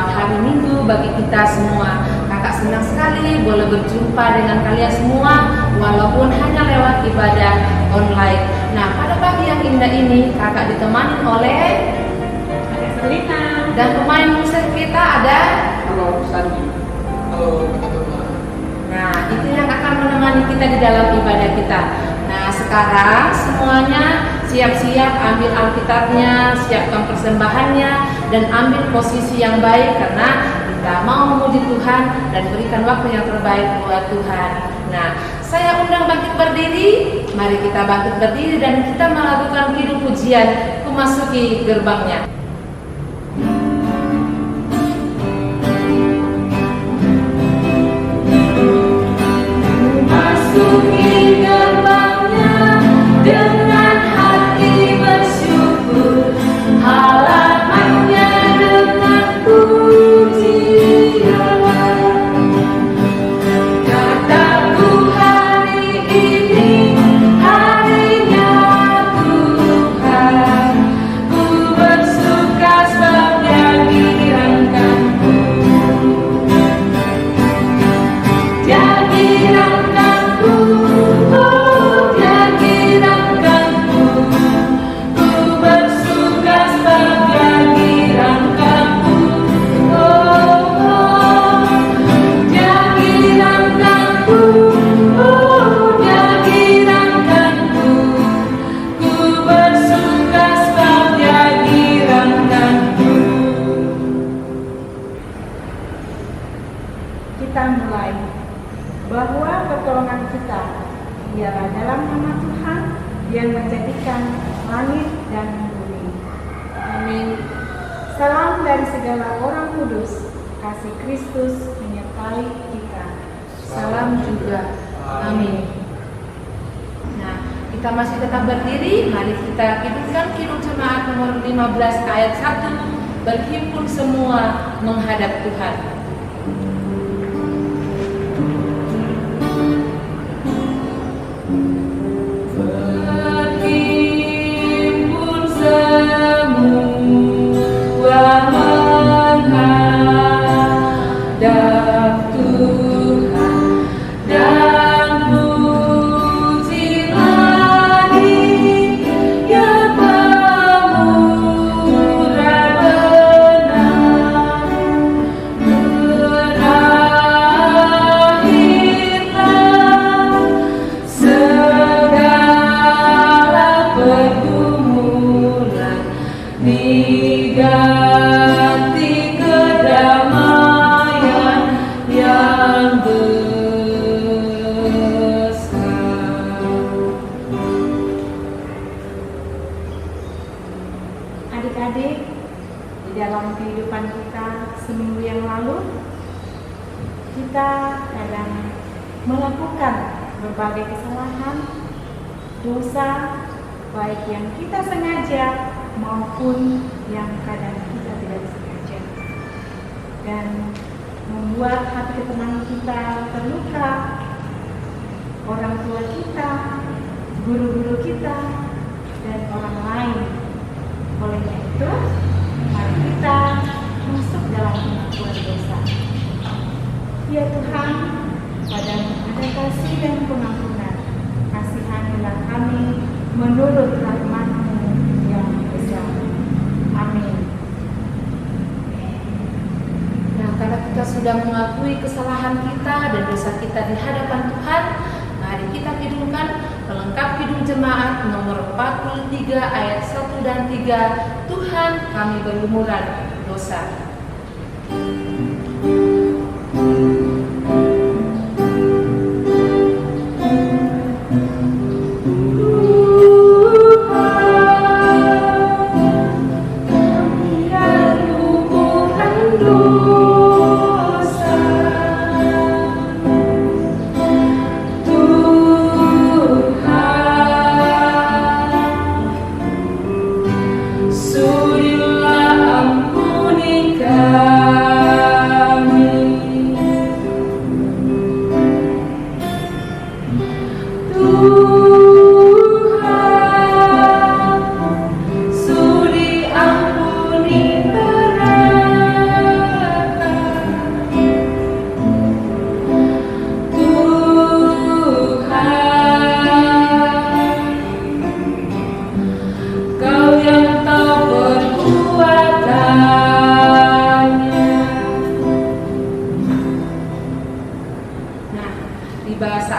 Selamat hari Minggu bagi kita semua. Kakak senang sekali boleh berjumpa dengan kalian semua, walaupun hanya lewat ibadah online. Nah, pada pagi yang indah ini, kakak ditemani oleh Kakak Selina dan pemain musik kita ada. Halo Sandi. Halo teman-teman. Nah, itu yang akan menemani kita di dalam ibadah kita. Nah, sekarang semuanya siap-siap ambil Alkitabnya, siapkan persembahannya, dan ambil posisi yang baik karena kita mau memuji Tuhan dan berikan waktu yang terbaik buat Tuhan. Nah, saya undang bangkit berdiri. Mari kita bangkit berdiri dan kita melakukan kidung pujian memasuki gerbangnya. Masuki gerbangnya dengan hati bersyukur, halamannya dengan pujian. Kataku hari ini harinya Tuhan, ku bersuka sebab Dia girangkanku. Dia girangkanku, oh Dia girangkanku, ku bersuka sebab Dia girangkanku. Oh, Dia girangkanku, oh Dia girangkanku, ku bersuka sebab Dia girangkanku. kita mulai bahwa pertolongan kita ialah dalam nama Tuhan yang menjadikan langit dan bumi. Amin. Salam dari segala orang kudus, kasih Kristus menyertai kita. Salam juga. Amin. Nah, kita masih tetap berdiri. Mari kita hidupkan kidung jemaat nomor 15 ayat 1. Berhimpun semua menghadap Tuhan. Berhimpun semua menghadap Tuhan dan pujilah Dia pemurah benar. Berakhirlah segala pergumulan, diganti kedamaian yang besar. Adik-adik, di dalam kehidupan kita seminggu yang lalu, kita kadang melakukan berbagai kesalahan, dosa, baik yang kita sengaja maupun yang kadang kita tidak sengaja, dan membuat hati ketenangan kita terluka, orang tua kita, guru-guru kita, dan orang lain. Olehnya itu, mari kita masuk dalam pengakuan dosa. Ya Tuhan, padamu ada kasih dan pengampunan. Kasihanilah kami menurut rahmat-Mu yang besar. Amin. Nah, karena kita sudah mengakui kesalahan kita dan dosa kita di hadapan Tuhan, mari kita hidupkan pelengkap hidung jemaat nomor 43 ayat 1 dan 3. Tuhan, kami berlumuran dosa. Surilah ampuni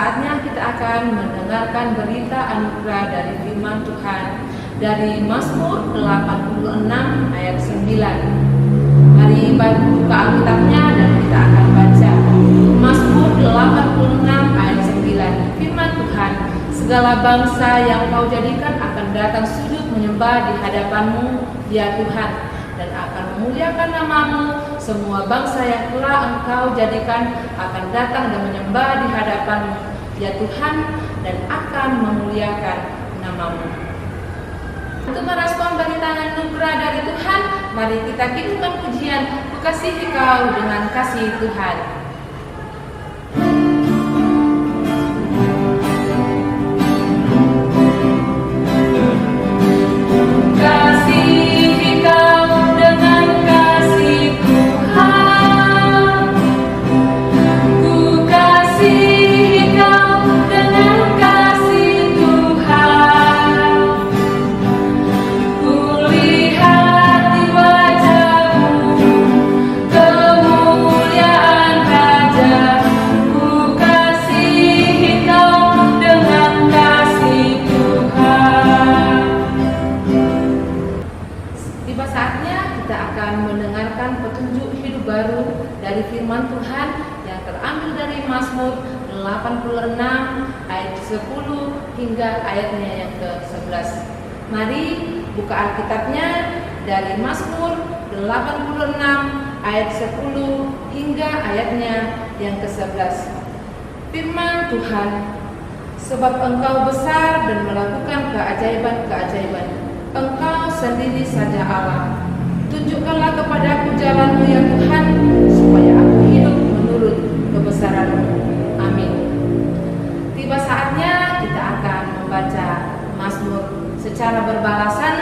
saatnya kita akan mendengarkan berita anugerah dari firman Tuhan dari Mazmur 86 ayat 9. Mari buka Alkitabnya dan kita akan baca. Mazmur 86 ayat 9. Firman Tuhan, segala bangsa yang kau jadikan akan datang sujud menyembah di hadapanmu, ya Tuhan, dan akan memuliakan namamu. Semua bangsa yang telah engkau jadikan akan datang dan menyembah di hadapanmu, ya Tuhan, dan akan memuliakan namamu. Untuk merespon berita anugerah dari Tuhan, mari kita kirimkan pujian, Kukasihi Kau dengan kasih Tuhan. Dari firman Tuhan yang terambil dari Mazmur 86 ayat 10 hingga ayatnya yang ke-11. Mari buka Alkitabnya dari Mazmur 86 ayat 10 hingga ayatnya yang ke-11. Firman Tuhan, sebab Engkau besar dan melakukan keajaiban-keajaiban. Engkau sendiri saja Allah. Tunjukkanlah kepadaku jalan-Mu, ya Tuhan, supaya aku hidup menurut kebesaran-Mu. Amin. Tiba saatnya kita akan membaca Mazmur secara berbalasan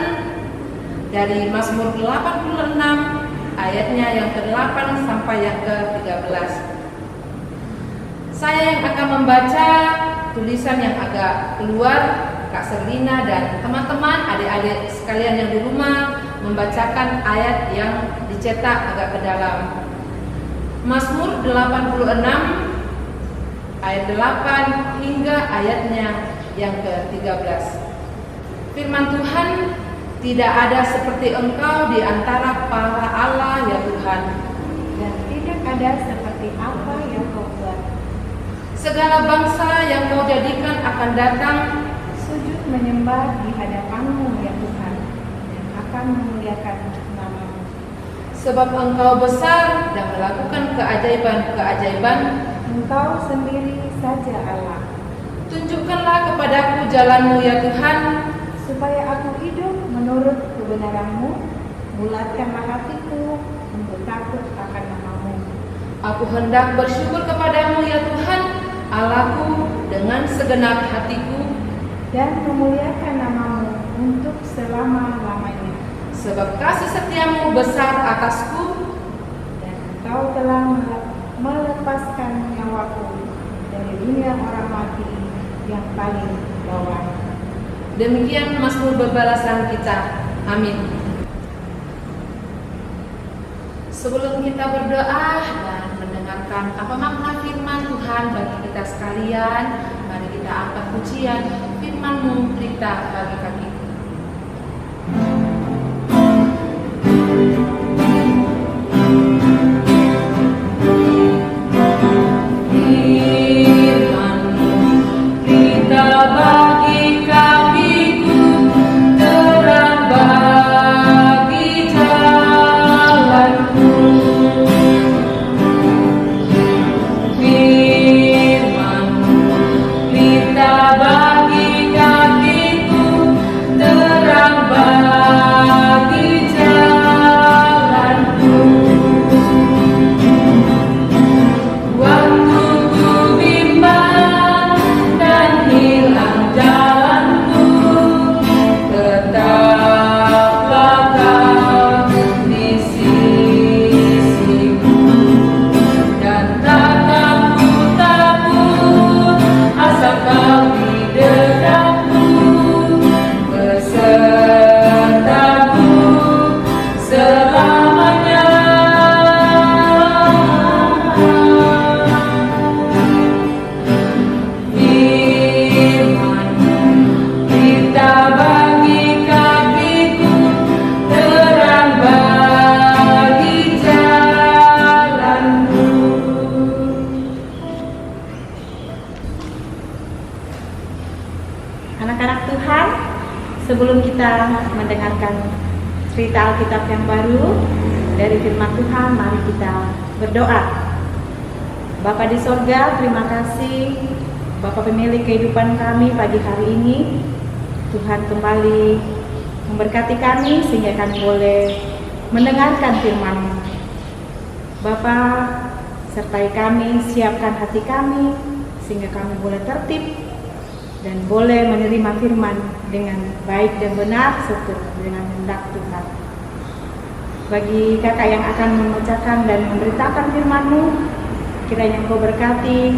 dari Mazmur 86 ayatnya yang ke-8 sampai yang ke-13. Saya yang akan membaca tulisan yang agak keluar. Kak Serlina dan teman-teman adik-adik sekalian yang di rumah membacakan ayat yang dicetak agak ke dalam. Mazmur 86 ayat 8 hingga ayatnya yang ke-13. Firman Tuhan, tidak ada seperti Engkau di antara para Allah, ya Tuhan, dan tidak ada seperti apa yang Kau buat. Segala bangsa yang Kau jadikan akan datang sujud menyembah di hadapan-Mu, ya Tuhan, dan akan memuliakan nama-Mu. Sebab Engkau besar dan melakukan keajaiban-keajaiban. Engkau sendiri saja Allah. Tunjukkanlah kepadaku jalan-Mu, ya Tuhan, supaya aku hidup menurut kebenaran-Mu. Bulatkanlah hatiku untuk takut akan nama-Mu. Aku hendak bersyukur kepadamu, ya Tuhan, Allahku, dengan segenap hatiku, dan memuliakan nama-Mu untuk selama-lamanya. sebab kasih setiamu besar atasku, Dan Engkau telah melepaskan nyawaku dari dunia orang mati yang paling bawah. Demikian Mazmur berbalasan kita. Amin. Sebelum kita berdoa dan mendengarkan apa makna firman Tuhan bagi kita sekalian, mari kita angkat pujian firman-Mu pelita bagi kami. Firman-Mu pelita bagi kami, terang bagi jalanku. Firman-Mu pelita bagi kakiku, sebelum kita mendengarkan cerita Alkitab yang baru dari firman Tuhan, mari kita berdoa. Bapa di sorga, terima kasih Bapa pemilik kehidupan kami pagi hari ini. Tuhan kembali memberkati kami sehingga kami boleh mendengarkan firman-Mu. Bapa, sertai kami, siapkan hati kami sehingga kami boleh tertib dan boleh menerima firman dengan baik dan benar sesuai dengan kehendak Tuhan. Bagi kakak yang akan membacakan dan memberitakan firman-Mu, kiranya Engkau berkati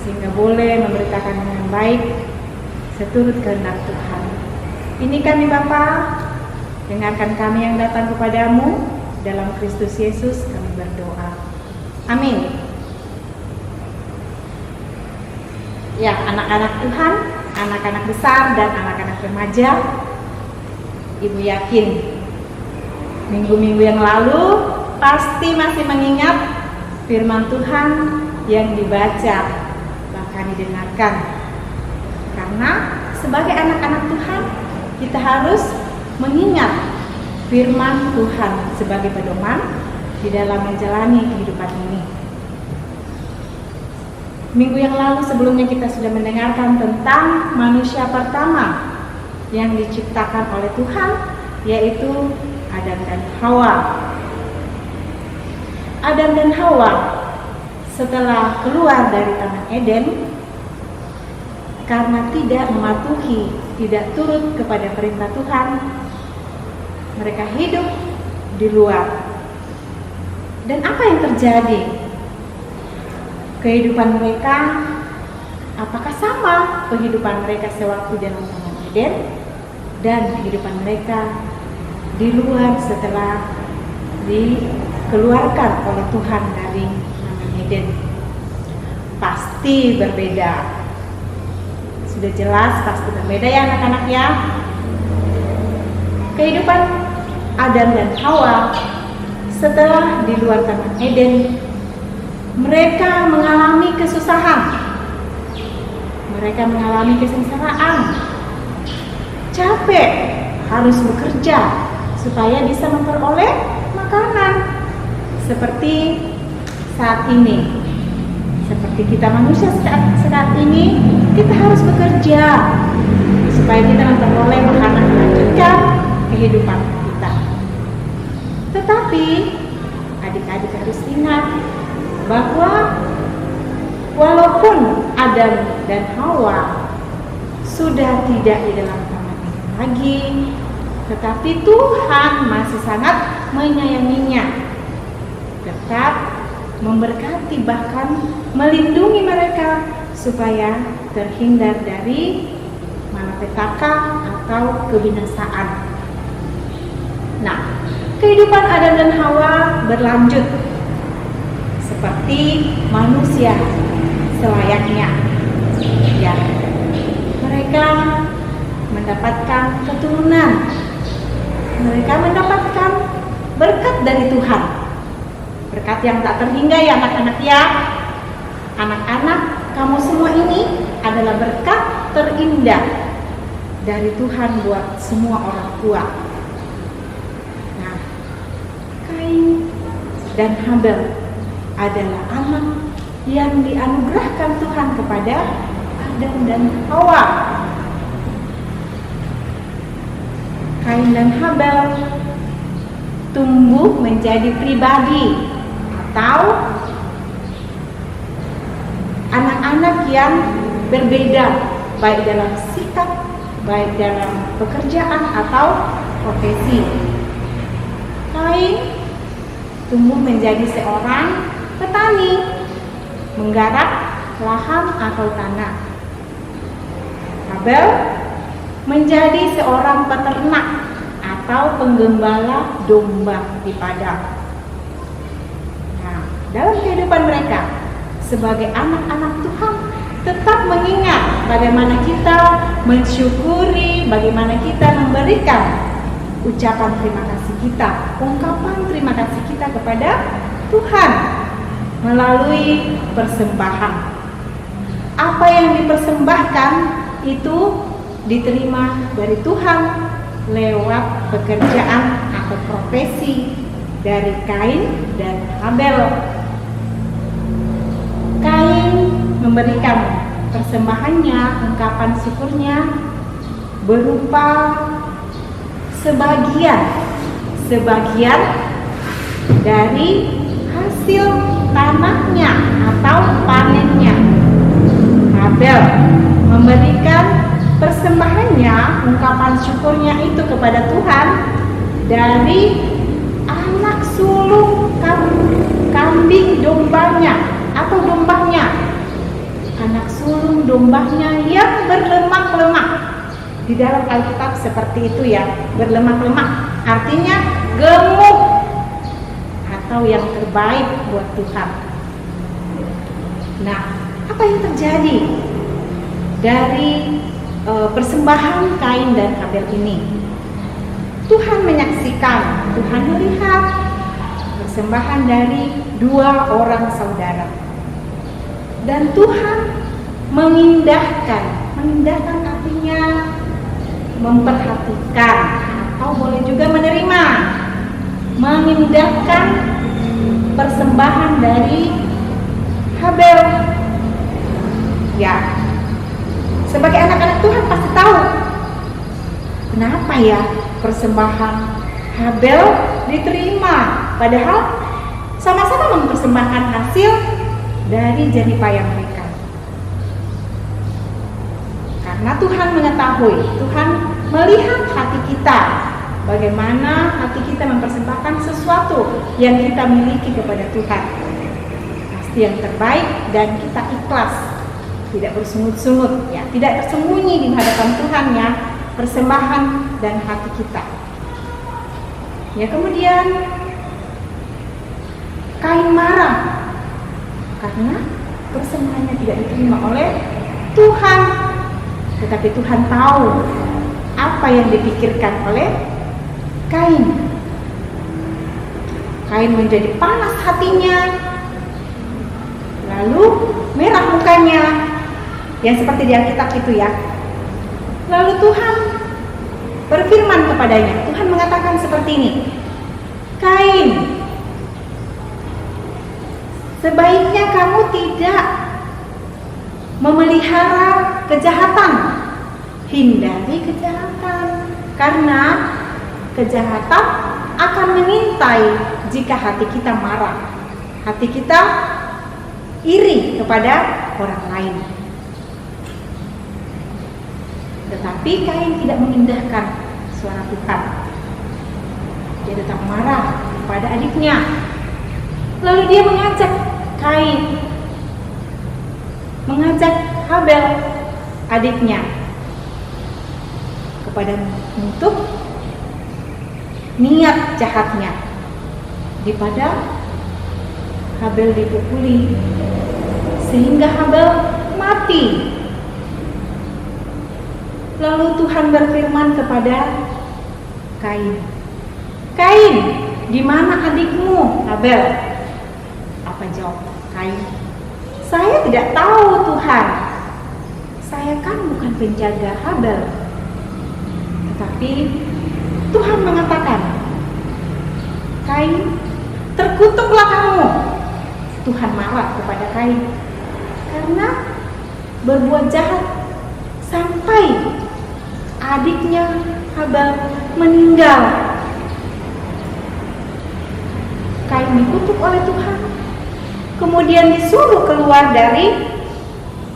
sehingga boleh memberitakan dengan baik seturut kehendak Tuhan. Ini kami Bapa, dengarkan kami yang datang kepadamu, dalam Kristus Yesus kami berdoa. Amin. Ya, anak-anak Tuhan, anak-anak besar dan anak-anak remaja, Ibu yakin minggu-minggu yang lalu pasti masih mengingat firman Tuhan yang dibaca bahkan didengarkan. Karena sebagai anak-anak Tuhan kita harus mengingat firman Tuhan sebagai pedoman di dalam menjalani kehidupan ini. Minggu yang lalu sebelumnya kita sudah mendengarkan tentang manusia pertama yang diciptakan oleh Tuhan, yaitu Adam dan Hawa. Adam dan Hawa setelah keluar dari Taman Eden karena tidak mematuhi, tidak turut kepada perintah Tuhan, mereka hidup di luar. Dan apa yang terjadi? Kehidupan mereka apakah sama kehidupan mereka sewaktu dalam Taman Eden dan kehidupan mereka di luar setelah dikeluarkan oleh Tuhan dari Taman Eden? Pasti berbeda. Sudah jelas pasti berbeda ya anak-anak ya. Kehidupan Adam dan Hawa setelah di luar Taman Eden, mereka mengalami kesusahan, mereka mengalami kesengsaraan, capek, harus bekerja supaya bisa memperoleh makanan. Seperti saat ini, seperti kita manusia saat ini, kita harus bekerja supaya kita memperoleh makanan, melanjutkan kehidupan kita. Tetapi adik-adik harus ingat bahwa walaupun Adam dan Hawa sudah tidak di dalam taman itu lagi, tetapi Tuhan masih sangat menyayanginya, tetap memberkati bahkan melindungi mereka supaya terhindar dari malapetaka atau kebinasaan. Nah, kehidupan Adam dan Hawa berlanjut seperti manusia selayaknya. Ya, mereka mendapatkan keturunan, mereka mendapatkan berkat dari Tuhan, berkat yang tak terhingga ya anak-anak ya. Anak-anak, kamu semua ini adalah berkat terindah dari Tuhan buat semua orang tua. Nah, Kain dan Habel adalah anak yang dianugerahkan Tuhan kepada Adam dan Hawa. Kain dan Habel tumbuh menjadi pribadi atau anak-anak yang berbeda, baik dalam sikap, baik dalam pekerjaan atau profesi. Kain tumbuh menjadi seorang petani, menggarap lahan atau tanah. Habel menjadi seorang peternak atau penggembala domba di padang. Nah, dalam kehidupan mereka sebagai anak-anak Tuhan, tetap mengingat bagaimana kita mensyukuri, bagaimana kita memberikan ucapan terima kasih kita, ungkapan terima kasih kita kepada Tuhan melalui persembahan. Apa yang dipersembahkan itu diterima dari Tuhan lewat pekerjaan atau profesi dari Kain dan Habel. Kain memberikan persembahannya, ungkapan syukurnya berupa sebagian dari hasil tanahnya atau panennya. Habel memberikan persembahannya, ungkapan syukurnya itu kepada Tuhan dari anak sulung kambing dombanya atau dombanya, anak sulung dombanya yang berlemak-lemak. Di dalam Alkitab seperti itu ya, berlemak-lemak artinya gemuk atau yang terbaik buat Tuhan. Nah, apa yang terjadi dari persembahan Kain dan Habel ini? Tuhan menyaksikan, Tuhan melihat persembahan dari dua orang saudara, dan Tuhan mengindahkan artinya memperhatikan, atau boleh juga menerima, mengindahkan persembahan dari Habel. Ya, sebagai anak-anak Tuhan pasti tahu kenapa ya persembahan Habel diterima, padahal sama-sama mempersembahkan hasil dari jerih payah mereka. Karena Tuhan mengetahui, Tuhan melihat hati kita, bagaimana hati kita mempersembahkan sesuatu yang kita miliki kepada Tuhan. Pasti yang terbaik dan kita ikhlas, tidak bersungut-sungut, ya, tidak tersembunyi di hadapan Tuhan ya, persembahan dan hati kita. Ya, kemudian Kain marah karena persembahannya tidak diterima oleh Tuhan. Tetapi Tuhan tahu apa yang dipikirkan oleh Kain. Kain menjadi panas hatinya, lalu merah mukanya, yang seperti di Alkitab itu ya. Lalu Tuhan berfirman kepadanya. Tuhan mengatakan seperti ini, Kain, sebaiknya kamu tidak memelihara kejahatan, hindari kejahatan, karena kejahatan akan mengintai jika hati kita marah, hati kita iri kepada orang lain. Tetapi Kain tidak mengindahkan suara Tuhan. Dia tetap marah kepada adiknya. Lalu dia mengajak Kain, mengajak Habel adiknya kepada untuk niat jahatnya, daripada Habel dipukuli sehingga Habel mati. Lalu Tuhan berfirman kepada Kain, Kain, di mana adikmu Habel? Apa jawab Kain? Saya tidak tahu Tuhan. Saya kan bukan penjaga Habel. Tetapi Tuhan mengatakan, Kain, terkutuklah kamu. Tuhan marah kepada Kain karena berbuat jahat sampai adiknya Habel meninggal. Kain dikutuk oleh Tuhan, kemudian disuruh keluar dari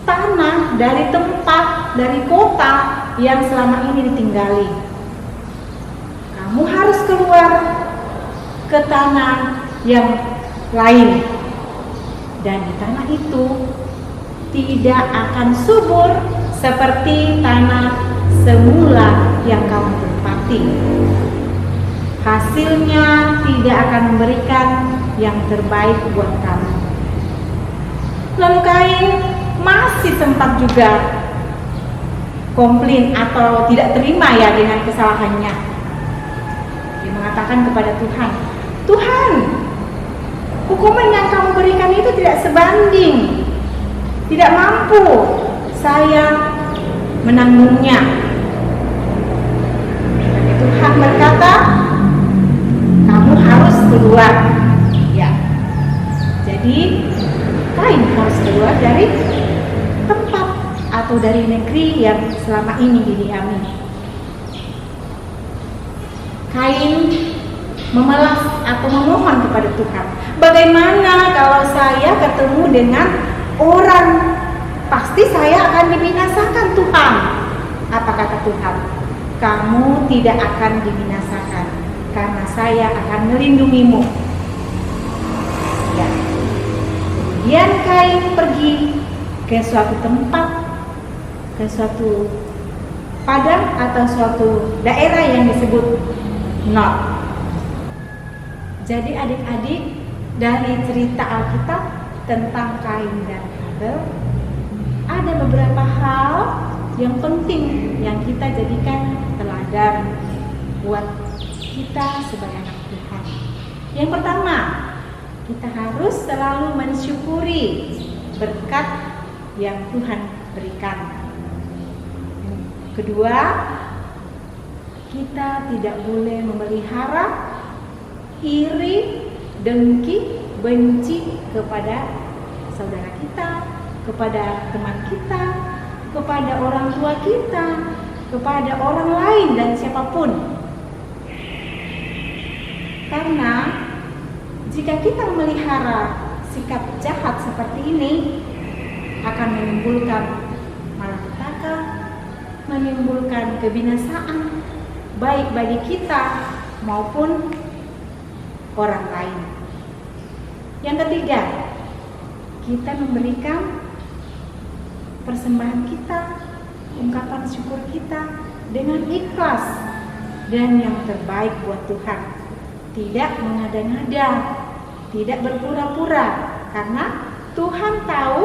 tanah, dari tempat, dari kota yang selama ini ditinggali. Kamu harus keluar ke tanah yang lain, dan di tanah itu tidak akan subur seperti tanah semula yang kamu tempati. Hasilnya tidak akan memberikan yang terbaik buat kamu. Lalu Kain masih sempat juga komplain atau tidak terima ya dengan kesalahannya. Dia mengatakan kepada Tuhan, Tuhan, hukuman yang kamu berikan itu tidak sebanding, tidak mampu saya menanggungnya. Dan berkata, kamu harus keluar. Ya. Jadi Kain harus keluar dari tempat atau dari negeri yang selama ini didiami. Kain memelas atau memohon kepada Tuhan. Bagaimana kalau saya ketemu dengan orang? Pasti saya akan dibinasakan, Tuhan. Apa kata Tuhan? Kamu tidak akan dibinasakan, karena saya akan melindungimu. Ya. Kemudian Kain pergi ke suatu tempat, ke suatu padang atau suatu daerah yang disebut Nod. Jadi adik-adik, dari cerita Alkitab tentang Kain dan Habel, ada beberapa hal yang penting yang kita jadikan teladan buat kita sebagai anak Tuhan. Yang pertama, kita harus selalu mensyukuri berkat yang Tuhan berikan. Yang kedua, kita tidak boleh memelihara iri, dengki, benci kepada saudara kita, kepada teman kita, kepada orang tua kita, kepada orang lain dan siapapun. Karena jika kita memelihara sikap jahat seperti ini, akan menimbulkan malapetaka, menimbulkan kebinasaan, baik bagi kita maupun orang lain. Yang ketiga, kita memberikan persembahan kita, ungkapan syukur kita dengan ikhlas dan yang terbaik buat Tuhan. Tidak mengada-ngada, tidak berpura-pura, karena Tuhan tahu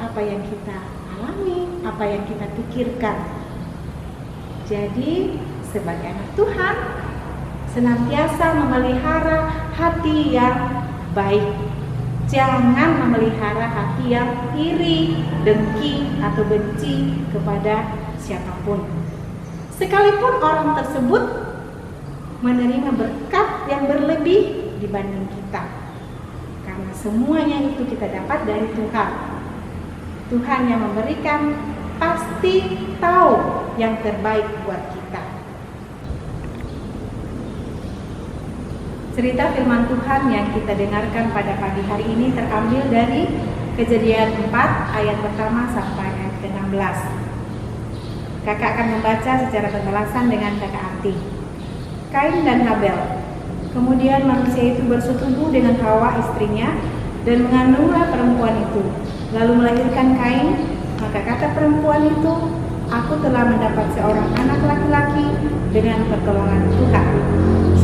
apa yang kita alami, apa yang kita pikirkan. Jadi sebagai anak Tuhan, senantiasa memelihara hati yang baik. Jangan memelihara hati yang iri, dengki, atau benci kepada siapapun. Sekalipun orang tersebut menerima berkat yang berlebih dibanding kita. Karena semuanya itu kita dapat dari Tuhan. Tuhan yang memberikan pasti tahu yang terbaik buat kita. Cerita firman Tuhan yang kita dengarkan pada pagi hari ini terambil dari Kejadian 4 ayat pertama sampai ayat ke-16. Kakak akan membaca secara bertelasan dengan kakak arti. Kain dan Habel. Kemudian manusia itu bersetubuh dengan Hawa istrinya dan mengandunglah perempuan itu, lalu melahirkan Kain. Maka kata perempuan itu, aku telah mendapat seorang anak laki-laki dengan pertolongan Tuhan.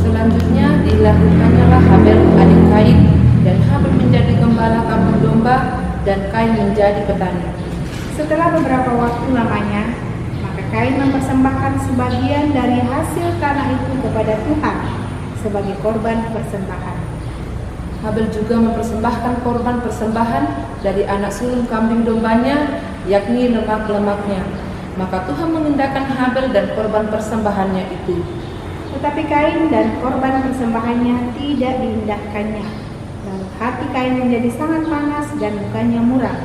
Selanjutnya dilahirkannya Habel adik Kain, dan Habel menjadi gembala kambing domba dan Kain menjadi petani. Setelah beberapa waktu lamanya, maka Kain mempersembahkan sebagian dari hasil tanah itu kepada Tuhan sebagai korban persembahan. Habel juga mempersembahkan korban persembahan dari anak sulung kambing dombanya, yakni lemak-lemaknya. Maka Tuhan mengendahkan Habel dan korban persembahannya itu. Tetapi Kain dan korban persembahannya tidak diindahkannya. Lalu hati Kain menjadi sangat panas dan mukanya muram.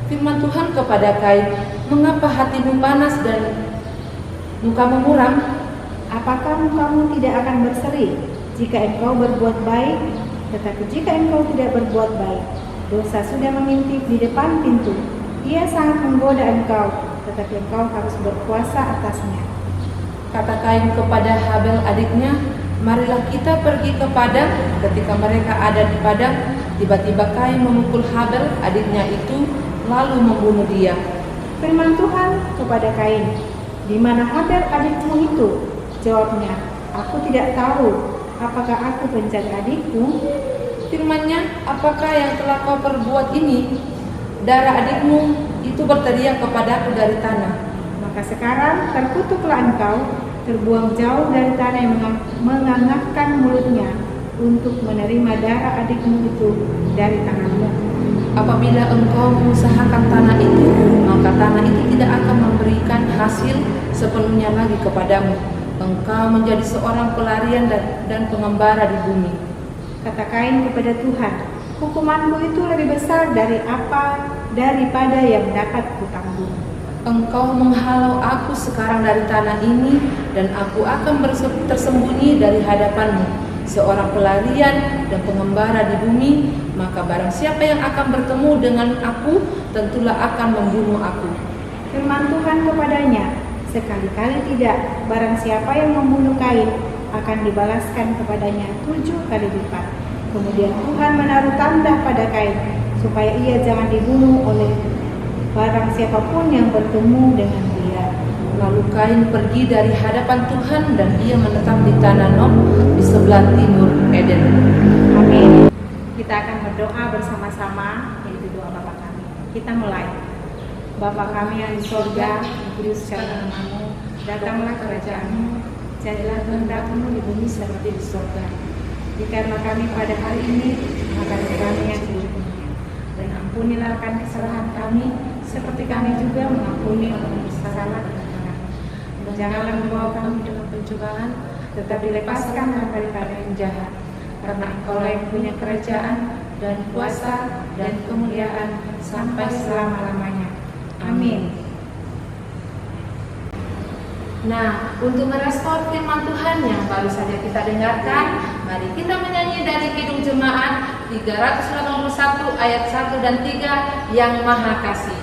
Firman Tuhan kepada Kain, mengapa hatimu panas dan mukamu muram? Apakah mukamu tidak akan berseri jika engkau berbuat baik? Tetapi jika engkau tidak berbuat baik, dosa sudah mengintip di depan pintu. Ia sangat menggoda engkau, tetapi engkau harus berkuasa atasnya. Kata Kain kepada Habel adiknya, marilah kita pergi ke padang. Ketika mereka ada di padang, tiba-tiba Kain memukul Habel adiknya itu, lalu membunuh dia. Firman Tuhan kepada Kain, di mana Habel adikmu itu? Jawabnya, aku tidak tahu. Apakah aku pencari adikku? Firman-Nya, apakah yang telah kau perbuat ini? Darah adikmu itu berteriak kepadaku dari tanah. Maka sekarang terkutuklah engkau, terbuang jauh dari tanah yang mengangkatkan mulutnya untuk menerima darah adikmu itu dari tanganmu. Apabila engkau mengusahakan tanah itu, maka tanah itu tidak akan memberikan hasil sepenuhnya lagi kepadamu. Engkau menjadi seorang pelarian dan pengembara di bumi. Kata Kain kepada Tuhan, hukumanku itu lebih besar daripada yang dapat kutanggung. Engkau menghalau aku sekarang dari tanah ini, dan aku akan tersembunyi dari hadapanmu, seorang pelarian dan pengembara di bumi. Maka barang siapa yang akan bertemu dengan aku, tentulah akan membunuh aku. Firman Tuhan kepadanya, sekali-kali tidak, barang siapa yang membunuh Kain akan dibalaskan kepadanya 7 kali lipat. Kemudian Tuhan menaruh tanda pada Kain, supaya ia jangan dibunuh oleh barang siapapun yang bertemu dengan dia. Lalu Kain pergi dari hadapan Tuhan, dan ia menetap di tanah Nod di sebelah timur Eden. Amin. Kita akan berdoa bersama-sama, yaitu doa Bapa kami. Kita mulai. Bapa kami yang di sorga, dikuduskan namamu, datanglah kerajaanmu, jadilah kehendak-Mu di bumi seperti di sorga. Berikanlah kami pada hari ini makan kami yang secukupnya, dan ampunilah akan kesalahan kami, seperti kami juga mengampuni orang yang bersalah kepada kami. Dan janganlah membawa kami dalam pencobaan, tetapi lepaskan kami daripada yang jahat. Karena Engkau yang punya kerajaan dan kuasa dan kemuliaan sampai selama-lamanya. Amin. Nah, untuk merespon firman Tuhan yang baru saja kita dengarkan, mari kita menyanyi dari Kidung Jemaat 381 ayat 1 dan 3 yang Maha Kasih.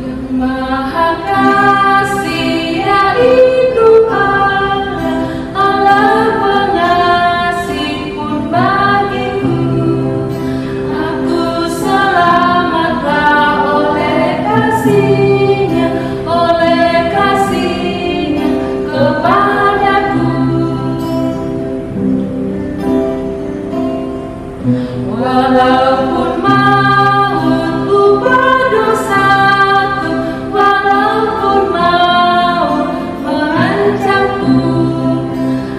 Yang Maha Kasih yaitu Allah, Allah pengasih pun bagiku. Aku selamatlah oleh kasih-Nya kepadaku. Walaupun mautku berdosaku, walaupun maut mengancamku,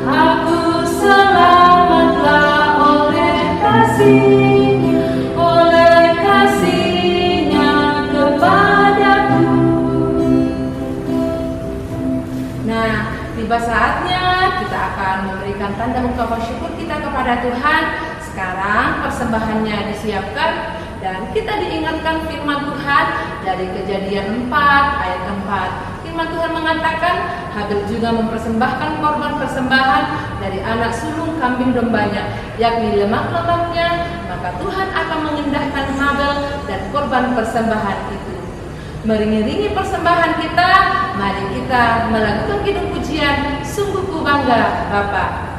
aku selamatlah oleh kasih-Nya kepadaku. Nah, tiba saatnya kita akan memberikan tanda ungkapan syukur kita kepada Tuhan. Sekarang persembahannya disiapkan, dan kita diingatkan firman Tuhan dari Kejadian 4 ayat 4. Firman Tuhan mengatakan, Habil juga mempersembahkan korban persembahan dari anak sulung kambing dombanya, yakni lemak-lemaknya. Maka Tuhan akan mengindahkan Habil dan korban persembahan itu. Mengiringi persembahan kita, mari kita melakukan kidung pujian, sungguh ku bangga Bapa.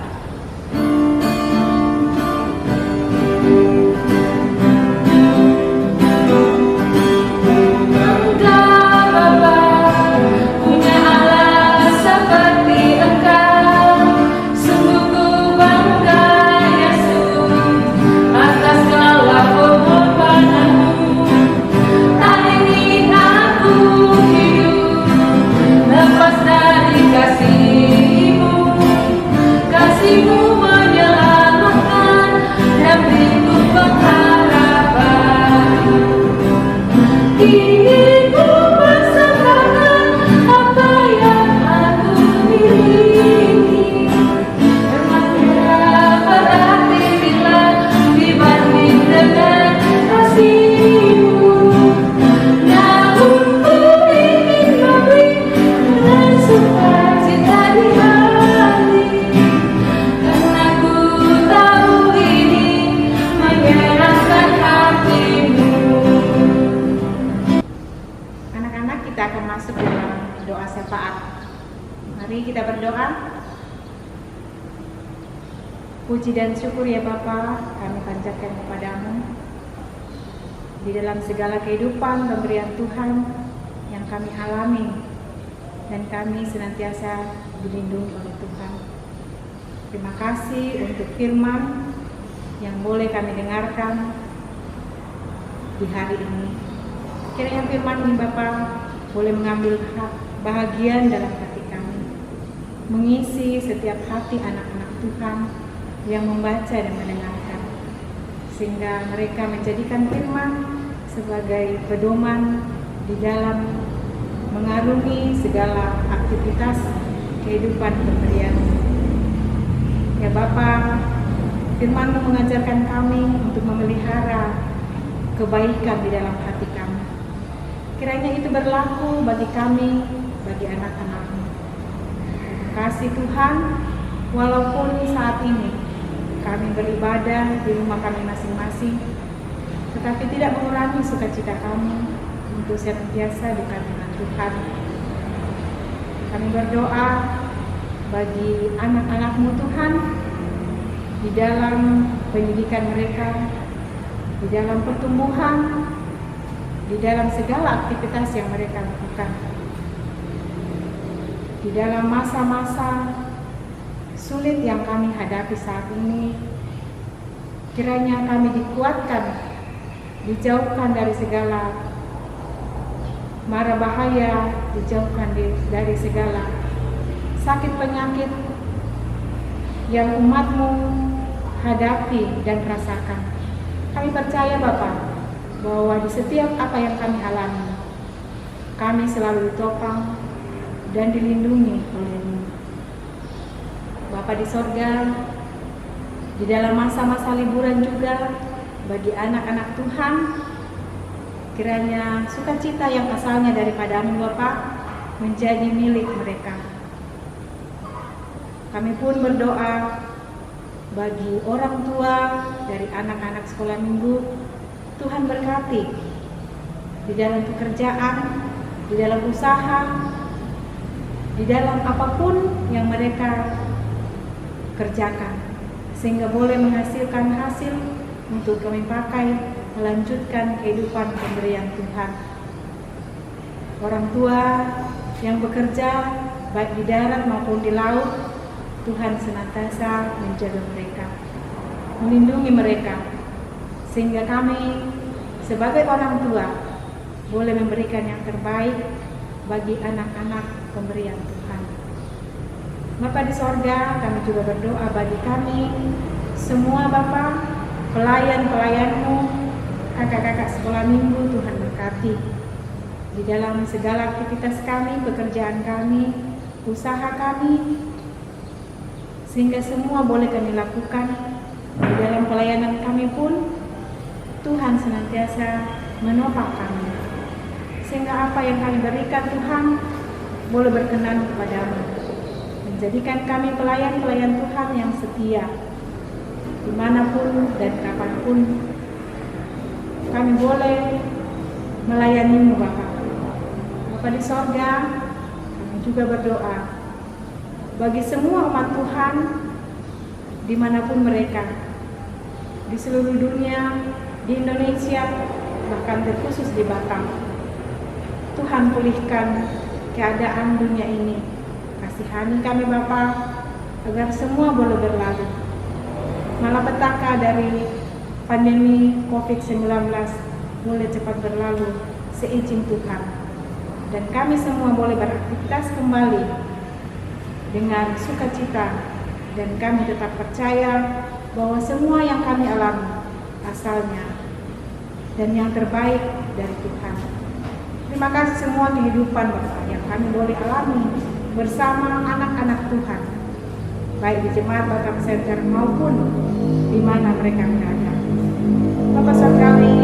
Kita berdoa. Puji dan syukur ya Bapa, kami panjatkan kepadamu di dalam segala kehidupan pemberian Tuhan yang kami alami, dan kami senantiasa dilindungi oleh Tuhan. Terima kasih untuk firman yang boleh kami dengarkan di hari ini. Kiranya firman ini Bapa boleh mengambil bahagian dalam hati kami, mengisi setiap hati anak-anak Tuhan yang membaca dan mendengarkan, sehingga mereka menjadikan firman sebagai pedoman di dalam mengarungi segala aktivitas kehidupan pemberian. Ya Bapa, firman-Mu mengajarkan kami untuk memelihara kebaikan di dalam hati kami. Kiranya itu berlaku bagi kami, bagi anak-anak-Mu. Terima kasih Tuhan, walaupun saat ini kami beribadah di rumah kami masing-masing, tetapi tidak mengurangi sukacita kami untuk senantiasa dekat dengan Tuhan. Kami berdoa bagi anak-anak-Mu Tuhan, di dalam pendidikan mereka, di dalam pertumbuhan, di dalam segala aktivitas yang mereka lakukan. Di dalam masa-masa sulit yang kami hadapi saat ini, kiranya kami dikuatkan, dijauhkan dari segala mara bahaya, dijauhkan dari segala sakit penyakit yang umat-Mu hadapi dan rasakan. Kami percaya Bapa, bahwa di setiap apa yang kami alami, kami selalu ditopang dan dilindungi oleh-Mu. Bapa di sorga, di dalam masa-masa liburan juga, bagi anak-anak Tuhan, kiranya sukacita yang asalnya daripada-Mu Bapa menjadi milik mereka. Kami pun berdoa bagi orang tua dari anak-anak sekolah minggu. Tuhan berkati di dalam pekerjaan, di dalam usaha, di dalam apapun yang mereka kerjakan, sehingga boleh menghasilkan hasil untuk kami pakai melanjutkan kehidupan pemberian Tuhan. Orang tua yang bekerja baik di darat maupun di laut, Tuhan senantiasa menjaga mereka, melindungi mereka, sehingga kami sebagai orang tua boleh memberikan yang terbaik bagi anak-anak pemberian Tuhan. Bapa di sorga, kami juga berdoa bagi kami semua Bapa, pelayan-pelayan-Mu, kakak-kakak sekolah minggu. Tuhan berkati di dalam segala aktivitas kami, pekerjaan kami, usaha kami, sehingga semua boleh kami lakukan. Di dalam pelayanan kami pun Tuhan senantiasa menopang kami, sehingga apa yang kami berikan Tuhan boleh berkenan kepada-Mu, menjadikan kami pelayan-pelayan Tuhan yang setia dimanapun dan kapanpun kami boleh melayani-Mu Bapa. Bapa di sorga, kami juga berdoa bagi semua umat Tuhan dimanapun mereka, di seluruh dunia, di Indonesia, bahkan terkhusus di Batam. Tuhan pulihkan keadaan dunia ini. Kasihani kami Bapa, agar semua boleh berlalu. Malapetaka dari pandemi COVID-19 boleh cepat berlalu seizin Tuhan, dan kami semua boleh beraktivitas kembali dengan sukacita, dan kami tetap percaya bahwa semua yang kami alami asalnya dan yang terbaik dari Tuhan. Terima kasih semua kehidupan Bapak yang kami boleh alami bersama anak-anak Tuhan, baik di Jemaat Batam Center maupun di mana mereka berada. Bapak Surgawi,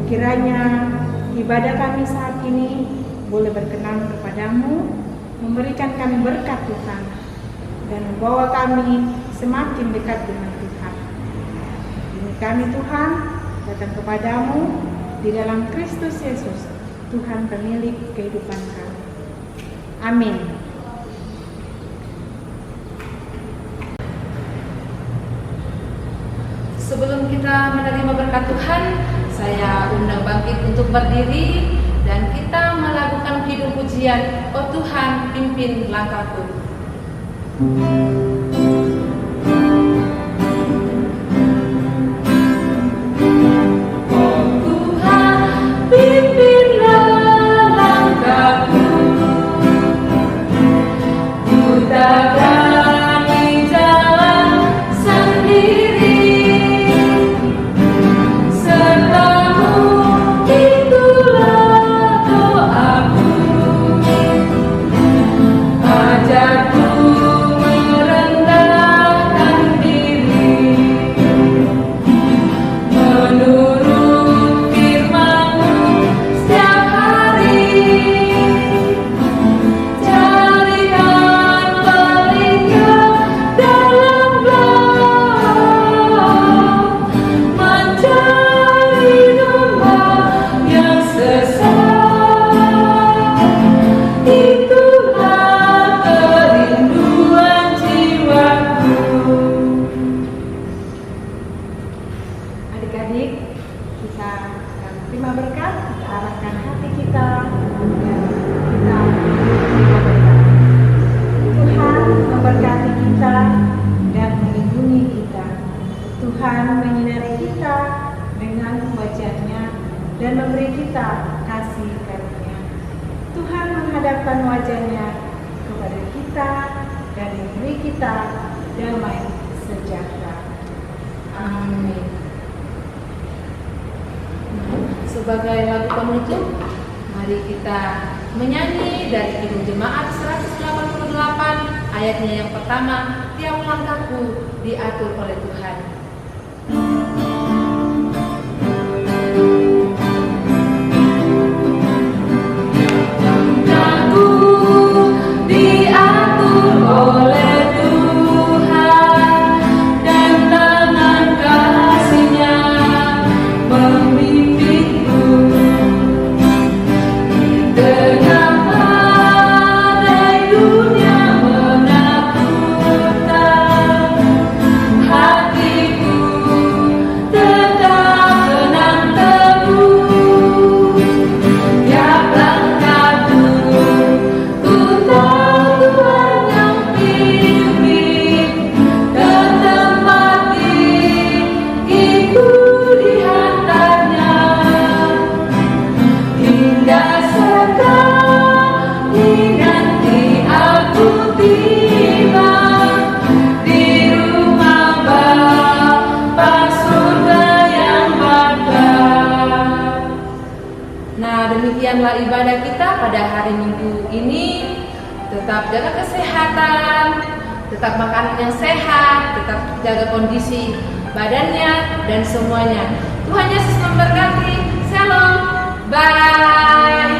kiranya ibadah kami saat ini boleh berkenan kepada-Mu, memberikan kami berkat Tuhan, dan membawa kami semakin dekat dengan Tuhan. Ini kami Tuhan datang kepada-Mu di dalam Kristus Yesus, Tuhan pemilik kehidupan kami. Amin. Sebelum kita menerima berkat Tuhan, saya undang bangkit untuk berdiri dan kita melakukan kidung pujian, "Oh Tuhan, pimpin langkahku." Serta-Mu dan memberi kita kasih karunia. Tuhan menghadapkan wajahnya kepada kita dan memberi kita damai sejahtera. Amin. Sebagai lagu penutup, mari kita menyanyi dari Kidung Jemaat 188 ayatnya yang pertama, tiap langkahku diatur oleh Tuhan. Langkahku diatur oleh Tuhan dan tangan kasih-Nya membimbingku di tengah badai dunia menakutkan. Hatiku tetap tenang teguh. Tiap langkahku ku tahu Tuhan yang pimpin ke tempat gigiku dihantarnya. Hingga sekali nanti aku tiba di rumah Bapa surga yang bakal. Nah, demikianlah ibadah kita pada hari Minggu ini. Tetap jaga kesehatan, tetap makan yang sehat, tetap jaga kondisi badannya dan semuanya. Tuhan Yesus memberkati. Shalom. Bye.